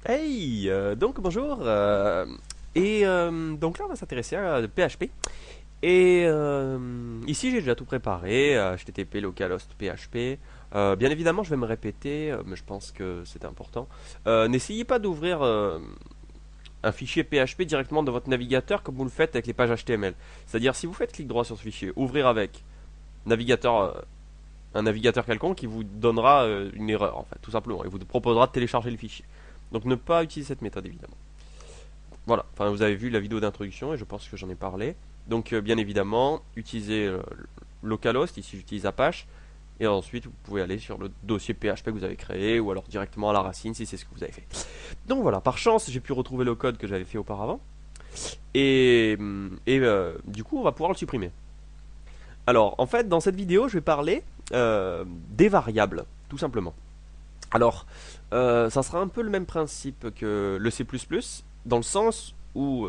Hey, donc bonjour. Donc là, on va s'intéresser à PHP. Ici, j'ai déjà tout préparé. HTTP, localhost, PHP. Bien évidemment, je vais me répéter, mais je pense que c'est important. N'essayez pas d'ouvrir un fichier PHP directement dans votre navigateur comme vous le faites avec les pages HTML. C'est-à-dire, si vous faites clic droit sur ce fichier, ouvrir avec navigateur, un navigateur quelconque, il vous donnera une erreur, en fait, tout simplement. Il vous proposera de télécharger le fichier. Donc, ne pas utiliser cette méthode, évidemment. Voilà, enfin vous avez vu la vidéo d'introduction et je pense que j'en ai parlé. Donc bien évidemment, utilisez localhost, ici j'utilise Apache, et ensuite vous pouvez aller sur le dossier PHP que vous avez créé, ou alors directement à la racine si c'est ce que vous avez fait. Donc voilà, par chance j'ai pu retrouver le code que j'avais fait auparavant, du coup on va pouvoir le supprimer. Alors en fait dans cette vidéo je vais parler des variables, tout simplement. Alors, ça sera un peu le même principe que le C++, dans le sens où,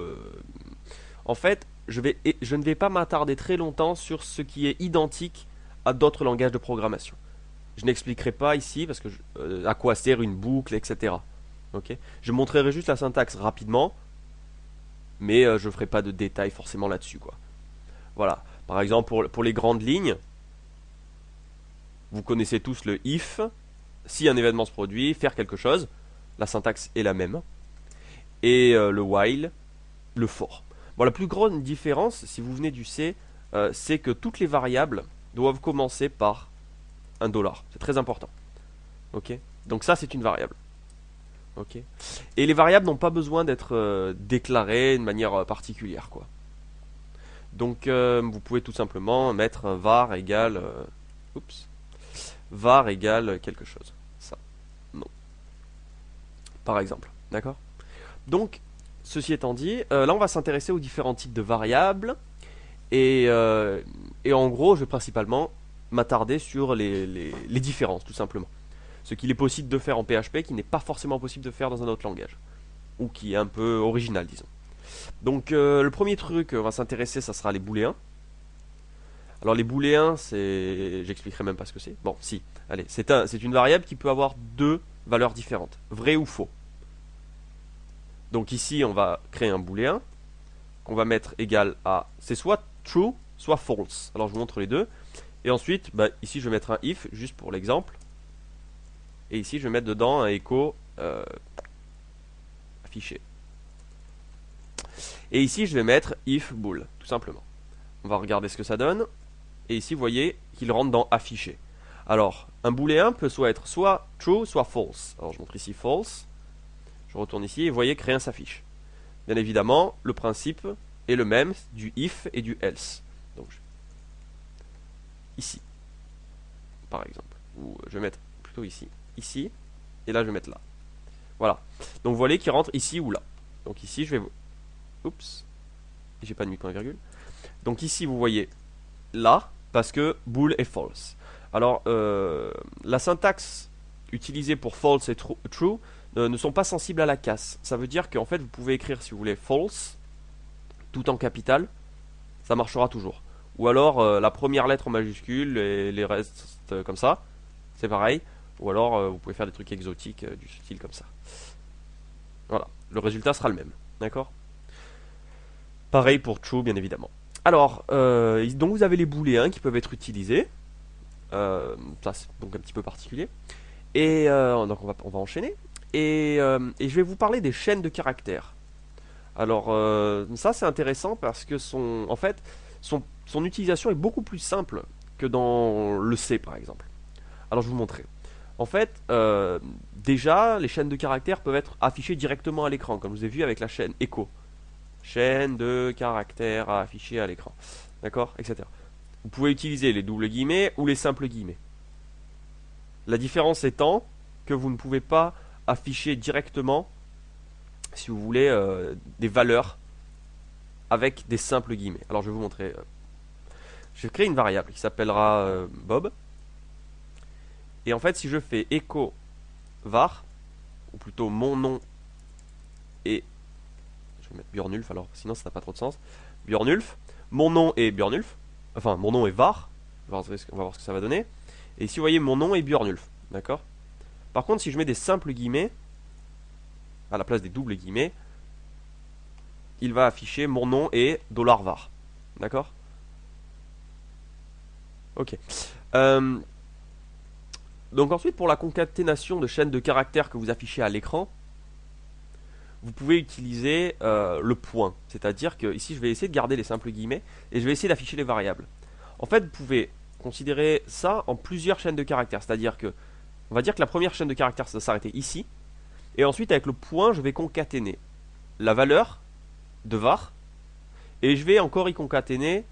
en fait, je ne vais pas m'attarder très longtemps sur ce qui est identique à d'autres langages de programmation. Je n'expliquerai pas ici parce que à quoi sert une boucle, etc. Ok. Je montrerai juste la syntaxe rapidement, mais je ne ferai pas de détails forcément là-dessus, quoi. Voilà. Par exemple, pour les grandes lignes, vous connaissez tous le if. Si un événement se produit, faire quelque chose, la syntaxe est la même. Et le while, le for. Bon, la plus grande différence, si vous venez du C, c'est que toutes les variables doivent commencer par un dollar. C'est très important. Ok. Donc ça, c'est une variable. Ok. Et les variables n'ont pas besoin d'être déclarées de manière particulière, quoi. Donc vous pouvez tout simplement mettre un var égale, oups, var égale quelque chose. Ça, non. Par exemple, d'accord. Donc, ceci étant dit, là on va s'intéresser aux différents types de variables et, euh, et en gros je vais principalement m'attarder sur les différences tout simplement. Ce qu'il est possible de faire en PHP qui n'est pas forcément possible de faire dans un autre langage ou qui est un peu original disons. Donc le premier truc on va s'intéresser ça sera les booléens. Alors les booléens c'est... j'expliquerai même pas ce que c'est. Bon si, allez, c'est une variable qui peut avoir deux valeurs différentes, vrai ou faux. Donc ici on va créer un booléen qu'on va mettre égal à, c'est soit true, soit false. Alors je vous montre les deux. Et ensuite, bah, ici je vais mettre un if, juste pour l'exemple. Et ici je vais mettre dedans un echo affiché. Et ici je vais mettre if bool, tout simplement. On va regarder ce que ça donne. Et ici vous voyez qu'il rentre dans affiché. Alors, un booléen peut soit être soit true, soit false. Alors je montre ici false. Je retourne ici et vous voyez que rien s'affiche. Bien évidemment, le principe est le même du if et du else. Donc ici, par exemple. Ou je vais mettre plutôt ici. Ici. Et là, je vais mettre là. Voilà. Donc vous voyez qu'il rentre ici ou là. Donc ici, je vais... Oups. J'ai pas mis point virgule. Donc ici, vous voyez là, parce que bool est false. Alors, la syntaxe utilisée pour false et true ne sont pas sensibles à la casse. Ça veut dire qu'en fait, vous pouvez écrire, si vous voulez, false, tout en capital, ça marchera toujours. Ou alors la première lettre en majuscule et les restes comme ça, c'est pareil. Ou alors vous pouvez faire des trucs exotiques du style comme ça. Voilà, le résultat sera le même. D'accord. Pareil pour true, bien évidemment. Alors, donc vous avez les booléens qui peuvent être utilisés. Ça, c'est donc un petit peu particulier. Et donc on va enchaîner. Et je vais vous parler des chaînes de caractères. Alors, ça c'est intéressant parce que en fait, son utilisation est beaucoup plus simple que dans le C par exemple. Alors je vais vous montrer. En fait, déjà, les chaînes de caractères peuvent être affichées directement à l'écran, comme je vous ai vu avec la chaîne echo. Chaîne de caractères à afficher à l'écran. D'accord, etc. Vous pouvez utiliser les doubles guillemets ou les simples guillemets. La différence étant que vous ne pouvez pas afficher directement, si vous voulez, des valeurs avec des simples guillemets. Alors je vais vous montrer. Je vais créer une variable qui s'appellera Bob. Et en fait, si je fais echo var, ou plutôt mon nom et... Je vais mettre Björnulf alors, sinon ça n'a pas trop de sens. Björnulf, mon nom est Björnulf, enfin mon nom est var, on va voir ce que ça va donner. Et ici vous voyez mon nom est Björnulf, d'accord. Par contre si je mets des simples guillemets, à la place des doubles guillemets, il va afficher mon nom et $var. D'accord? Ok. Euh, donc ensuite, pour la concaténation de chaînes de caractères que vous affichez à l'écran, vous pouvez utiliser le point. C'est-à-dire que ici, je vais essayer de garder les simples guillemets et je vais essayer d'afficher les variables. En fait, vous pouvez considérer ça en plusieurs chaînes de caractères. C'est-à-dire que, on va dire que la première chaîne de caractères, ça va s'arrêter ici. Et ensuite, avec le point, je vais concaténer la valeur de var. Et je vais encore y concaténer.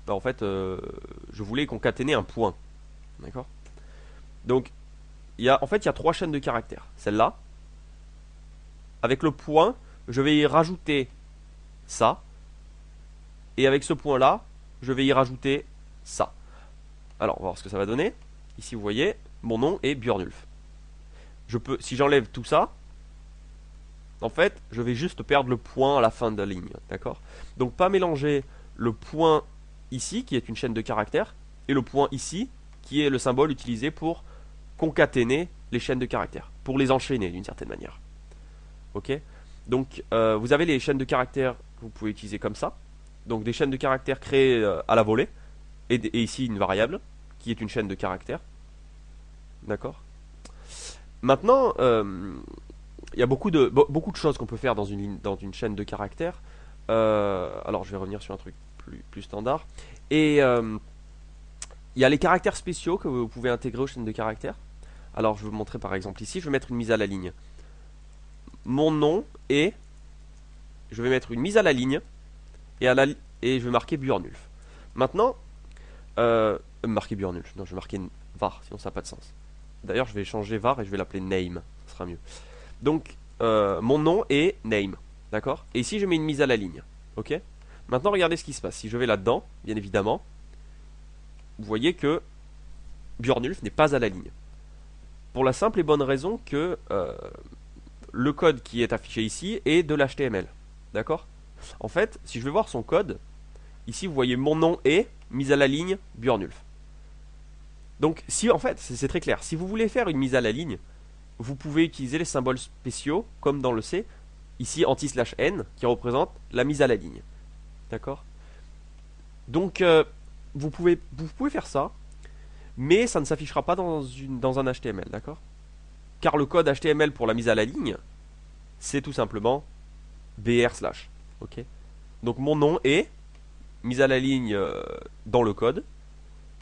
En fait, je voulais concaténer un point. D'accord? Donc, en fait, il y a trois chaînes de caractères. Celle-là. Avec le point, je vais y rajouter ça. Et avec ce point-là, je vais y rajouter ça. Alors, on va voir ce que ça va donner. Ici, vous voyez, mon nom est Björnulf. Si j'enlève tout ça, en fait, je vais juste perdre le point à la fin de la ligne. D'accord? Donc, pas mélanger le point ici, qui est une chaîne de caractères, et le point ici, qui est le symbole utilisé pour concaténer les chaînes de caractères, pour les enchaîner d'une certaine manière. Ok? Donc, vous avez les chaînes de caractères que vous pouvez utiliser comme ça. Donc, des chaînes de caractères créées à la volée, et ici une variable, qui est une chaîne de caractères. D'accord? Maintenant, il y a beaucoup de choses qu'on peut faire dans une chaîne de caractères. Alors, je vais revenir sur un truc plus standard. Et il y a les caractères spéciaux que vous pouvez intégrer aux chaînes de caractères. Alors, je vais vous montrer par exemple ici. Je vais mettre une mise à la ligne. Mon nom est... Je vais mettre une mise à la ligne. Et je vais marquer Björnulf. Maintenant, marquer Björnulf. Non, je vais marquer var, sinon ça n'a pas de sens. D'ailleurs, je vais changer var et je vais l'appeler name. Ça sera mieux. Donc, mon nom est name. D'accord? Et ici, je mets une mise à la ligne. Ok? Maintenant, regardez ce qui se passe. Si je vais là-dedans, bien évidemment, vous voyez que Björnulf n'est pas à la ligne. Pour la simple et bonne raison que le code qui est affiché ici est de l'HTML. D'accord? En fait, si je vais voir son code, ici vous voyez mon nom est mise à la ligne Björnulf. Donc, en fait, c'est très clair. Si vous voulez faire une mise à la ligne, vous pouvez utiliser les symboles spéciaux, comme dans le C, ici anti/n, qui représente la mise à la ligne. D'accord? Donc, vous pouvez faire ça, mais ça ne s'affichera pas dans un HTML, d'accord? Car le code HTML pour la mise à la ligne, c'est tout simplement br/. Ok? Donc mon nom est mise à la ligne dans le code,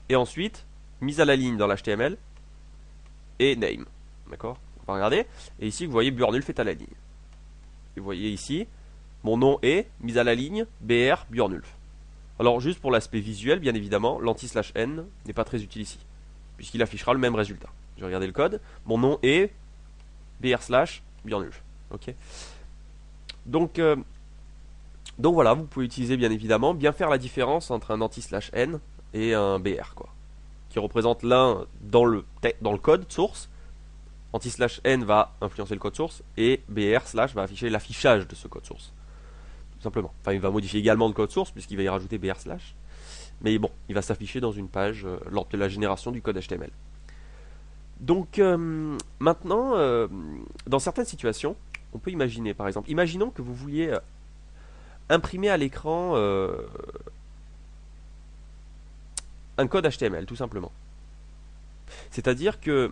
et ensuite mise à la ligne dans l'HTML et name. D'accord? On va regarder. Et ici, vous voyez, Björnulf est à la ligne. Et vous voyez ici, mon nom est mise à la ligne br Björnulf. Alors, juste pour l'aspect visuel, bien évidemment, l'anti/n n'est pas très utile ici, puisqu'il affichera le même résultat. Je vais regarder le code. Mon nom est br/Björnulf. Ok? Donc voilà, vous pouvez utiliser bien évidemment, bien faire la différence entre un anti/n et un br, quoi, qui représente l'un dans le code source. Anti/n va influencer le code source et br/ va afficher l'affichage de ce code source. Tout simplement. Enfin, il va modifier également le code source puisqu'il va y rajouter br/. Mais bon, il va s'afficher dans une page lors de la génération du code HTML. Donc maintenant, dans certaines situations, on peut imaginer, par exemple, imaginons que vous vouliez imprimer à l'écran un code HTML, tout simplement. C'est-à-dire que,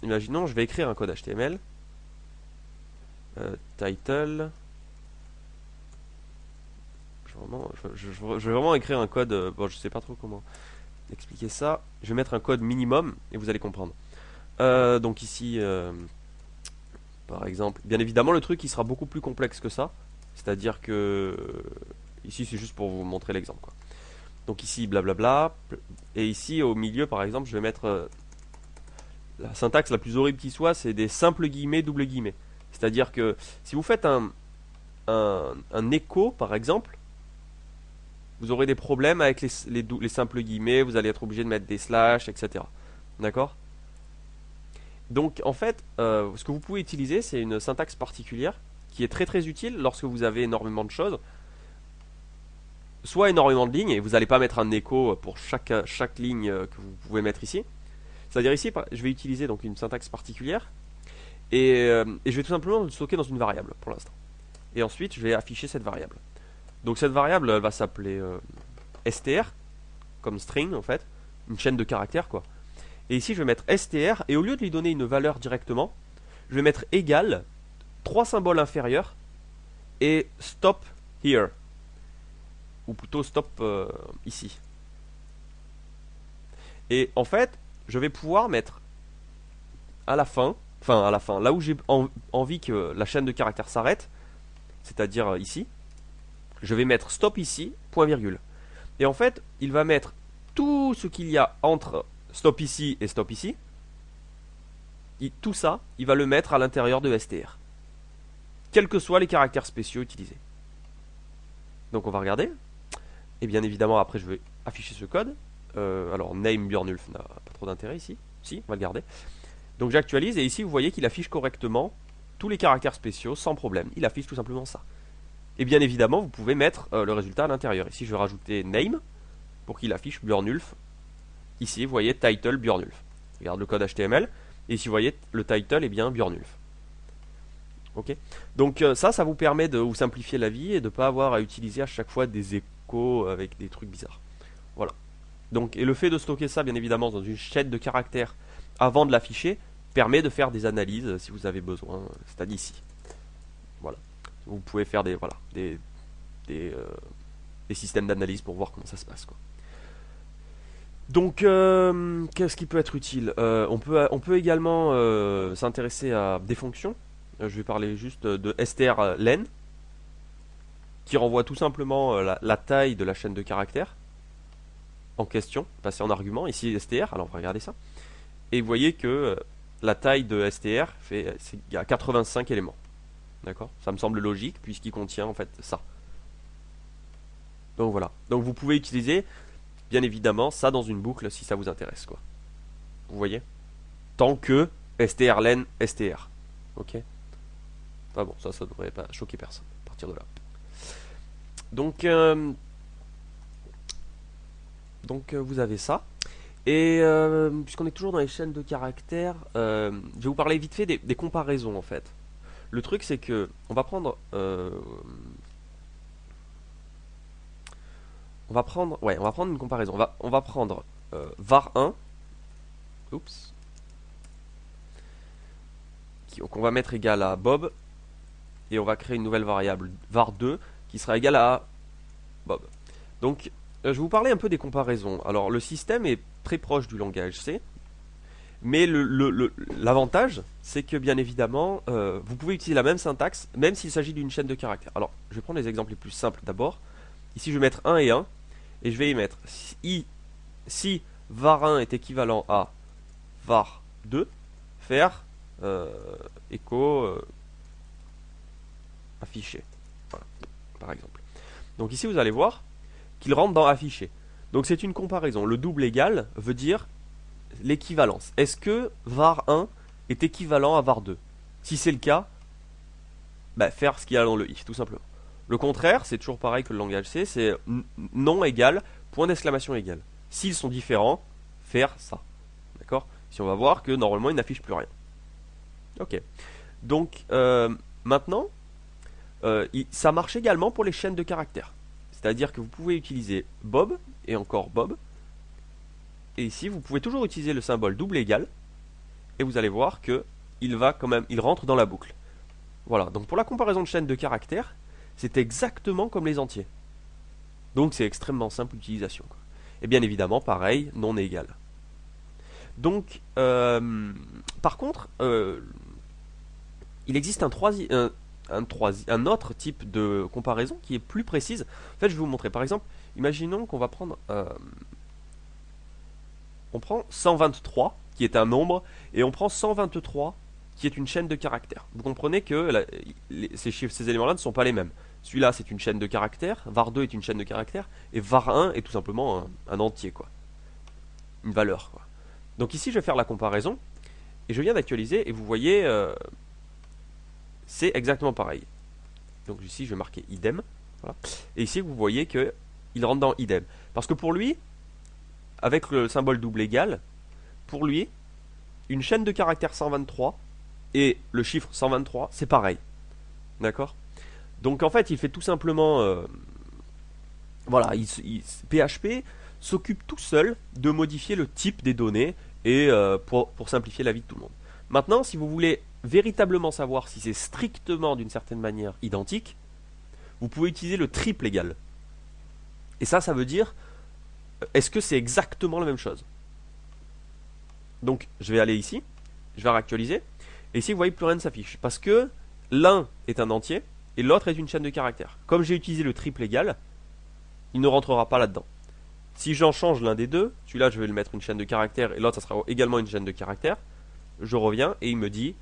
imaginons, je vais écrire un code HTML, title, je vais vraiment écrire un code, bon, je sais pas trop comment expliquer ça, je vais mettre un code minimum et vous allez comprendre. Donc ici, par exemple, bien évidemment, le truc il sera beaucoup plus complexe que ça. C'est-à-dire que ici c'est juste pour vous montrer l'exemple, quoi. Donc ici blablabla, et ici au milieu par exemple je vais mettre la syntaxe la plus horrible qui soit, c'est des simples guillemets, double guillemets. C'est-à-dire que si vous faites un écho par exemple, vous aurez des problèmes avec les simples guillemets, vous allez être obligé de mettre des slash, etc. D'accord? Donc en fait, ce que vous pouvez utiliser c'est une syntaxe particulière qui est très très utile lorsque vous avez énormément de choses, soit énormément de lignes, et vous n'allez pas mettre un écho pour chaque ligne que vous pouvez mettre ici. C'est-à-dire ici, je vais utiliser donc une syntaxe particulière, Et je vais tout simplement le stocker dans une variable pour l'instant. Et ensuite, je vais afficher cette variable. Donc cette variable, elle va s'appeler str, comme string en fait, une chaîne de caractères quoi. Et ici, je vais mettre str, et au lieu de lui donner une valeur directement, je vais mettre égal, 3 symboles inférieurs, et stop here. Ou plutôt stop ici. Et en fait, je vais pouvoir mettre à la fin, là où j'ai envie que la chaîne de caractères s'arrête, c'est-à-dire ici, je vais mettre stop ici, point virgule. Et en fait, il va mettre tout ce qu'il y a entre stop ici et stop ici. Tout ça, il va le mettre à l'intérieur de str. Quels que soient les caractères spéciaux utilisés. Donc on va regarder. Et bien évidemment, après je vais afficher ce code. Alors name Björnulf n'a pas trop d'intérêt ici. Si, on va le garder. Donc j'actualise et ici vous voyez qu'il affiche correctement tous les caractères spéciaux sans problème. Il affiche tout simplement ça. Et bien évidemment, vous pouvez mettre le résultat à l'intérieur. Ici, je vais rajouter name pour qu'il affiche Björnulf. Ici, vous voyez title Björnulf. Regarde le code HTML. Et ici, vous voyez le title est bien Björnulf. Ok. Donc ça vous permet de vous simplifier la vie et de ne pas avoir à utiliser à chaque fois des échos avec des trucs bizarres. Voilà. Donc, et le fait de stocker ça, bien évidemment, dans une chaîne de caractères avant de l'afficher, permet de faire des analyses si vous avez besoin, c'est-à-dire ici. Voilà. Vous pouvez faire des systèmes d'analyse pour voir comment ça se passe, quoi. Donc, qu'est-ce qui peut être utile on peut également s'intéresser à des fonctions. Je vais parler juste de strlen, qui renvoie tout simplement la taille de la chaîne de caractères en question, passée en argument. Ici, str, alors on va regarder ça. Et vous voyez que la taille de str il y a 85 éléments. D'accord. Ça me semble logique puisqu'il contient en fait ça. Donc voilà. Donc vous pouvez utiliser bien évidemment ça dans une boucle si ça vous intéresse quoi. Vous voyez. Tant que strlen str. Ok. Ah bon, ça devrait pas choquer personne à partir de là. Donc vous avez ça. Et puisqu'on est toujours dans les chaînes de caractères, je vais vous parler vite fait des comparaisons en fait. Le truc c'est que on va prendre une comparaison. On va prendre var1, oups, qu'on va mettre égal à Bob, et on va créer une nouvelle variable var2 qui sera égale à Bob. Donc je vais vous parler un peu des comparaisons. Alors le système est très proche du langage C, mais l'avantage c'est que bien évidemment vous pouvez utiliser la même syntaxe même s'il s'agit d'une chaîne de caractères. Alors je vais prendre les exemples les plus simples d'abord. Ici je vais mettre 1 et 1 et je vais y mettre si var1 est équivalent à var2, faire echo affiché. Voilà, par exemple. Donc ici vous allez voir qu'il rentre dans affiché. Donc c'est une comparaison. Le double égal veut dire l'équivalence. Est-ce que var1 est équivalent à var2? Si c'est le cas, faire ce qu'il y a dans le if, tout simplement. Le contraire, c'est toujours pareil que le langage C, c'est non égal, point d'exclamation égal. S'ils sont différents, faire ça. D'accord? Si on va voir que normalement il n'affiche plus rien. Ok. Donc maintenant, ça marche également pour les chaînes de caractères. C'est-à-dire que vous pouvez utiliser Bob et encore Bob. Et ici, vous pouvez toujours utiliser le symbole double égal. Et vous allez voir que il rentre dans la boucle. Voilà. Donc pour la comparaison de chaînes de caractères, c'est exactement comme les entiers. Donc c'est extrêmement simple d'utilisation. Et bien évidemment, pareil, non égal. Donc, par contre, il existe un autre type de comparaison qui est plus précise. En fait, je vais vous montrer. Par exemple, imaginons qu'on va prendre... on prend 123, qui est un nombre, et on prend 123, qui est une chaîne de caractères. Vous comprenez que ces éléments-là ne sont pas les mêmes. Celui-là, c'est une chaîne de caractères, var2 est une chaîne de caractères, et var1 est tout simplement un entier, quoi. Une valeur, quoi. Donc ici, je vais faire la comparaison, et je viens d'actualiser, et vous voyez... c'est exactement pareil. Donc ici, je vais marquer idem. Voilà. Et ici, vous voyez qu'il rentre dans idem. Parce que pour lui, avec le symbole double égal, pour lui, une chaîne de caractères 123 et le chiffre 123, c'est pareil. D'accord? Donc en fait, il fait tout simplement... voilà, PHP s'occupe tout seul de modifier le type des données et pour simplifier la vie de tout le monde. Maintenant, si vous voulez véritablement savoir si c'est strictement d'une certaine manière identique, vous pouvez utiliser le triple égal. Et ça veut dire, est-ce que c'est exactement la même chose? Donc, je vais aller ici, je vais réactualiser, et ici, vous voyez, plus rien ne s'affiche. Parce que l'un est un entier, et l'autre est une chaîne de caractères. Comme j'ai utilisé le triple égal, il ne rentrera pas là-dedans. Si j'en change l'un des deux, celui-là, je vais le mettre une chaîne de caractères, et l'autre, ça sera également une chaîne de caractères, je reviens, et il me dit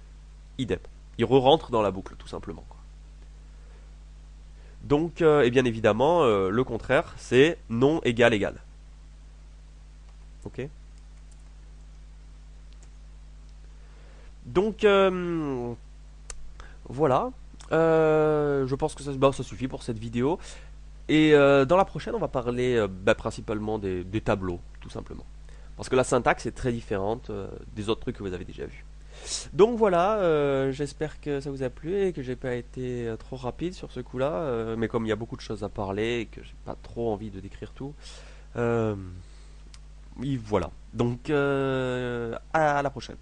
idem. Il re-rentre dans la boucle, tout simplement. Donc, et bien évidemment, le contraire, c'est non égal égal. Ok. Donc, voilà. Je pense que ça suffit pour cette vidéo. Et dans la prochaine, on va parler principalement des tableaux, tout simplement. Parce que la syntaxe est très différente des autres trucs que vous avez déjà vus. Donc voilà, j'espère que ça vous a plu et que j'ai pas été trop rapide sur ce coup-là. Mais comme il y a beaucoup de choses à parler et que j'ai pas trop envie de décrire tout, voilà. Donc à la prochaine.